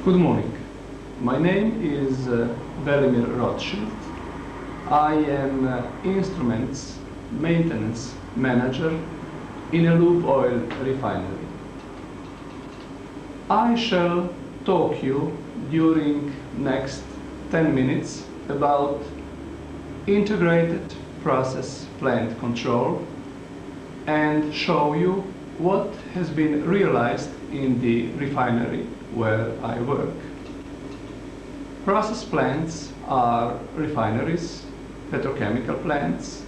Good morning. My name is Velimir Rothschild. I am Instruments Maintenance Manager in a lube oil refinery. I shall talk you during next 10 minutes about integrated process plant control and show you what has been realized in the refinery where I work. Process plants are refineries, petrochemical plants,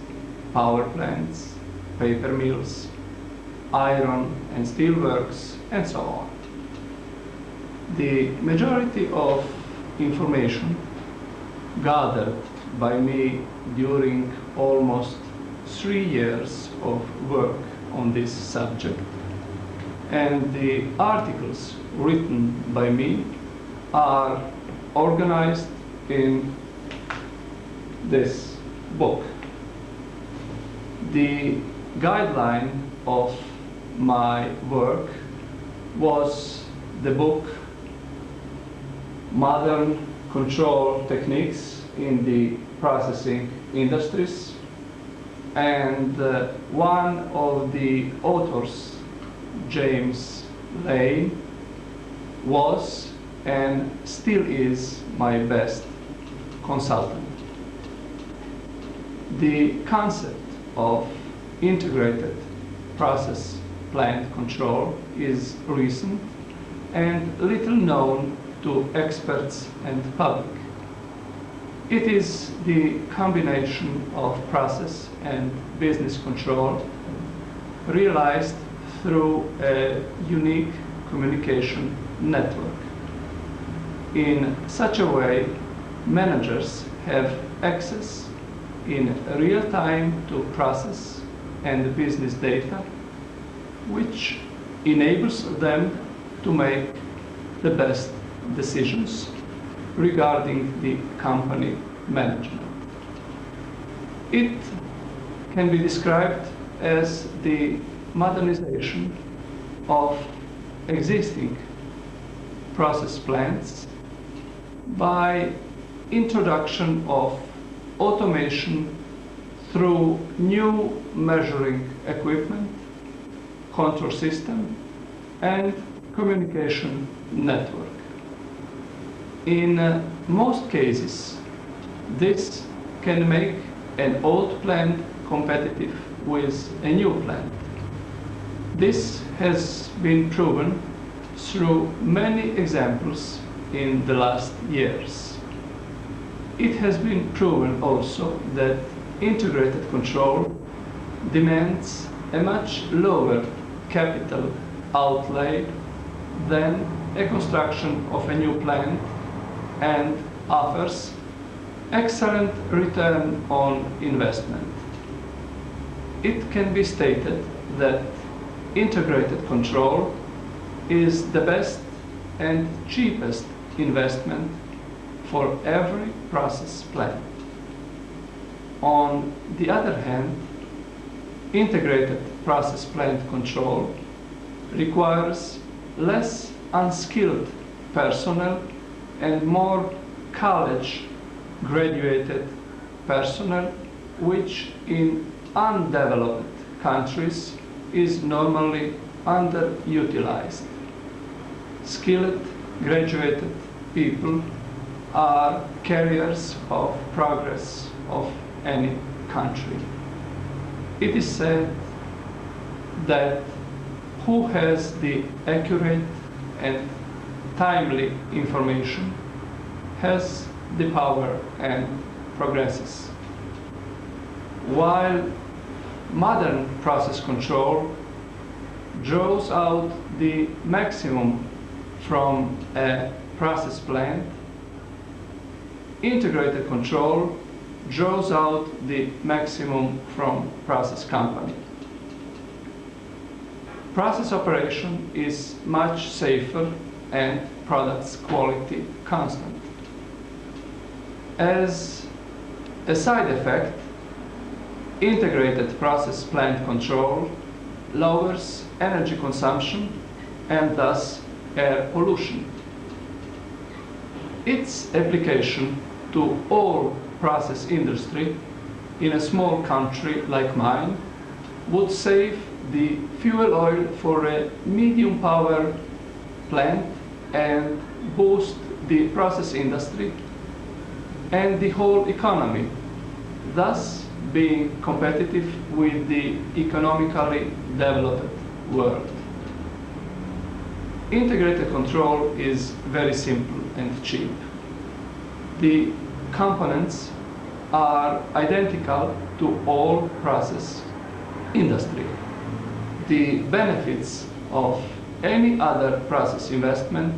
power plants, paper mills, iron and steel works, and so on. The majority of information gathered by me during almost 3 years of work on this subject, and the articles written by me are organized in this book. The guideline of my work was the book Modern Control Techniques in the Processing Industries, and one of the authors, James Lane, was and still is my best consultant. The concept of integrated process plant control is recent and little known to experts and public. It is the combination of process and business control realized through a unique communication network. In such a way, managers have access in real time to process and business data, which enables them to make the best decisions regarding the company management. It can be described as the modernization of existing process plants by introduction of automation through new measuring equipment, control system, and communication network. In most cases, this can make an old plant competitive with a new plant. This has been proven through many examples in the last years. It has been proven also that integrated control demands a much lower capital outlay than a construction of a new plant and offers excellent return on investment. It can be stated that integrated control is the best and cheapest investment for every process plant. On the other hand, integrated process plant control requires less unskilled personnel and more college-graduated personnel, which in undeveloped countries is normally underutilized. Skilled, graduated people are carriers of progress of any country. It is said that who has the accurate and timely information has the power and progresses. While modern process control draws out the maximum from a process plant, integrated control draws out the maximum from process company. Process operation is much safer and products quality constant. As a side effect, integrated process plant control lowers energy consumption and thus air pollution. its application to all process industry in a small country like mine would save the fuel oil for a medium power plant and boost the process industry and the whole economy, thus being competitive with the economically developed world. Integrated control is very simple and cheap. The components are identical to all process industry. The benefits of any other process investment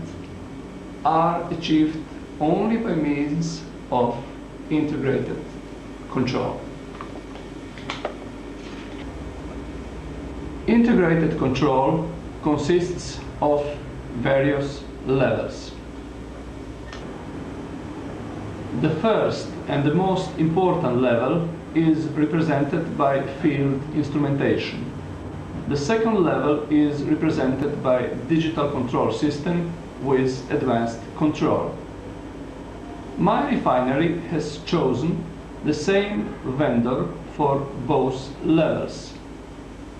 are achieved only by means of integrated control. Integrated control consists of various levels. The first and the most important level is represented by field instrumentation. The second level is represented by digital control system with advanced control. My refinery has chosen the same vendor for both levels.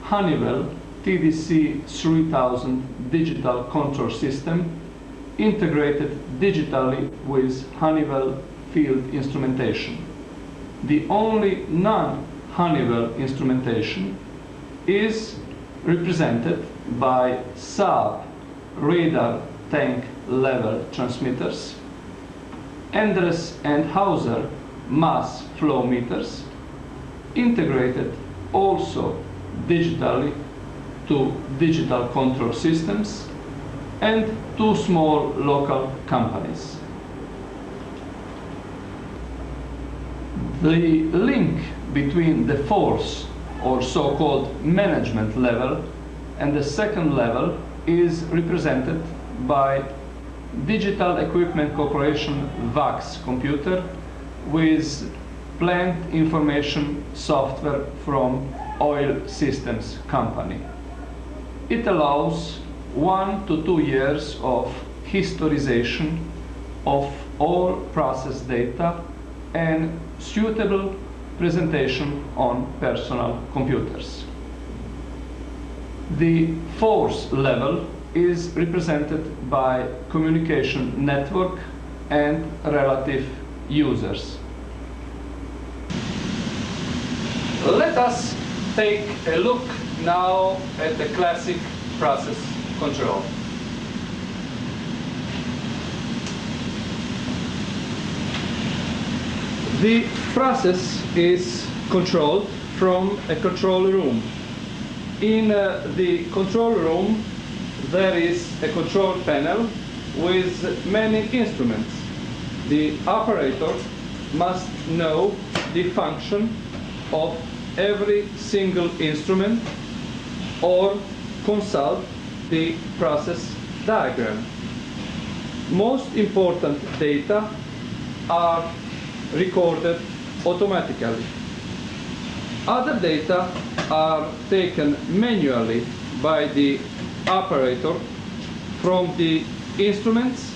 Honeywell TDC 3000 digital control system integrated digitally with Honeywell field instrumentation. The only non-Honeywell instrumentation is represented by Saab radar tank level transmitters, Endres and Hauser mass flow meters, integrated also digitally to digital control systems, and 2 small local companies. The link between the fourth or so-called management level and the second level is represented by Digital Equipment Corporation VAX computer with plant information software from Oil Systems company. It allows 1 to 2 years of historization of all process data and suitable presentation on personal computers. The fourth level is represented by communication network and relative users. Let us take a look now at the classic process control. The process is controlled from a control room. In the control room there is a control panel with many instruments. The operator must know the function of every single instrument or consult the process diagram. Most important data are recorded automatically. Other data are taken manually by the operator from the instruments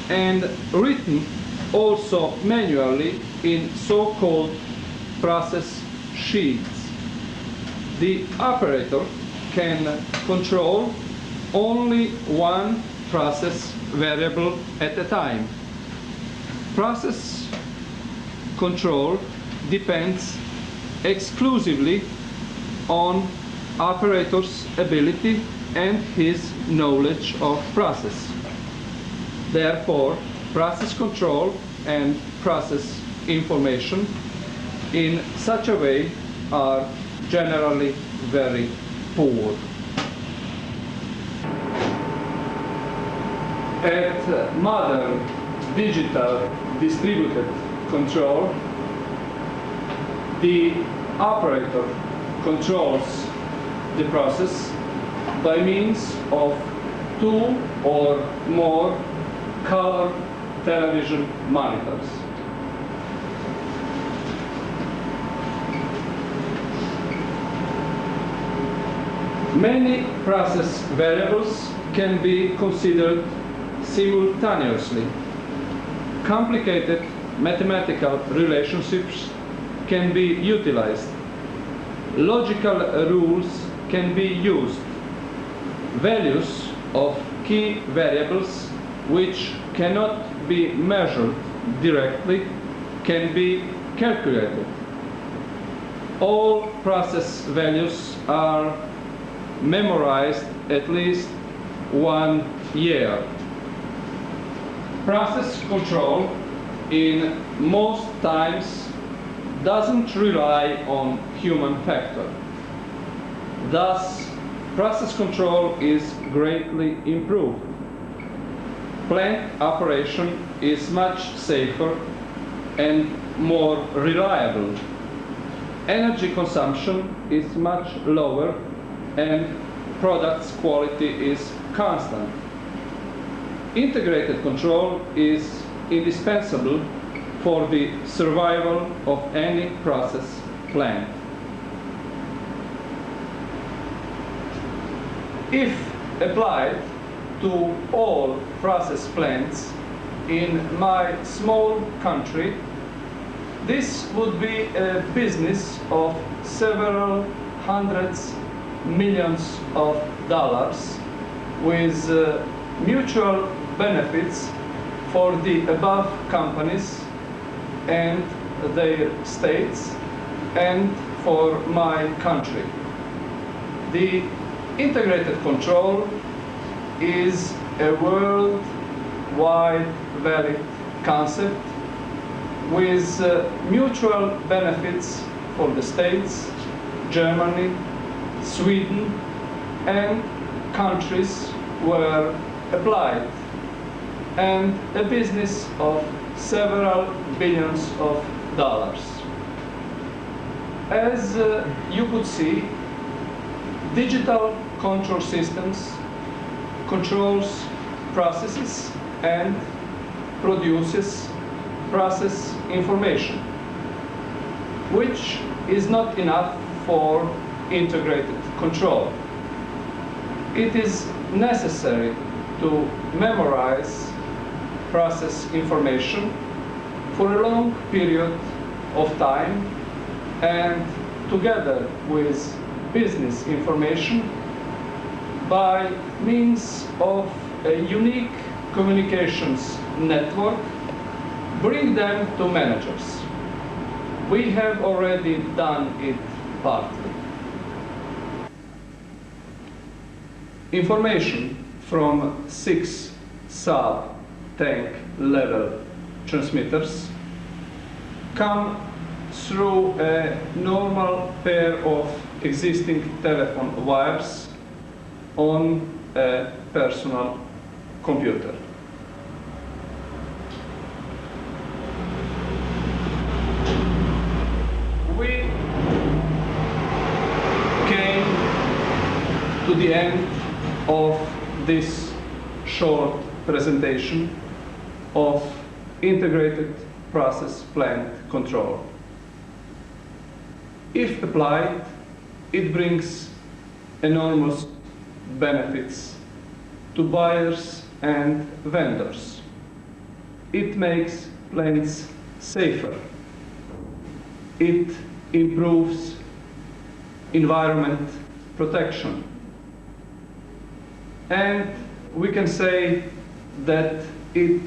and written also manually in so-called process sheets. The operator can control only one process variable at a time. Process control depends exclusively on operator's ability and his knowledge of process. Therefore, process control and process information in such a way are generally very poor. At modern digital distributed control, the operator controls the process by means of 2 or more color television monitors. Many process variables can be considered simultaneously. complicated mathematical relationships can be utilized. Logical rules can be used. Values of key variables which cannot be measured directly can be calculated. All process values are memorized at least 1 year. Process control in most times doesn't rely on human factor. Thus, process control is greatly improved. Plant operation is much safer and more reliable. Energy consumption is much lower and product's quality is constant. Integrated control is indispensable for the survival of any process plant. If applied to all process plants in my small country, this would be a business of several hundreds millions of dollars with mutual benefits for the above companies and their states and for my country. The integrated control is a worldwide valid concept with mutual benefits for the states, Germany, Sweden, and countries where applied, and a business of several billions of dollars. As you could see, digital control systems controls processes and produces process information, which is not enough for integrated control. It is necessary to memorize process information for a long period of time and together with business information by means of a unique communications network, bring them to managers. We have already done it partly. Information from 6 sub-tank level transmitters come through a normal pair of existing telephone wires on a personal computer. We came to the end of this short presentation of integrated process plant control. If applied, it brings enormous benefits to buyers and vendors. It makes plants safer. It improves environment protection. And we can say that it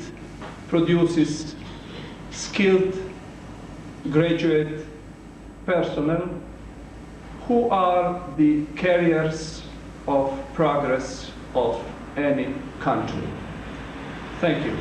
produces skilled graduate personnel who are the carriers of progress of any country. Thank you.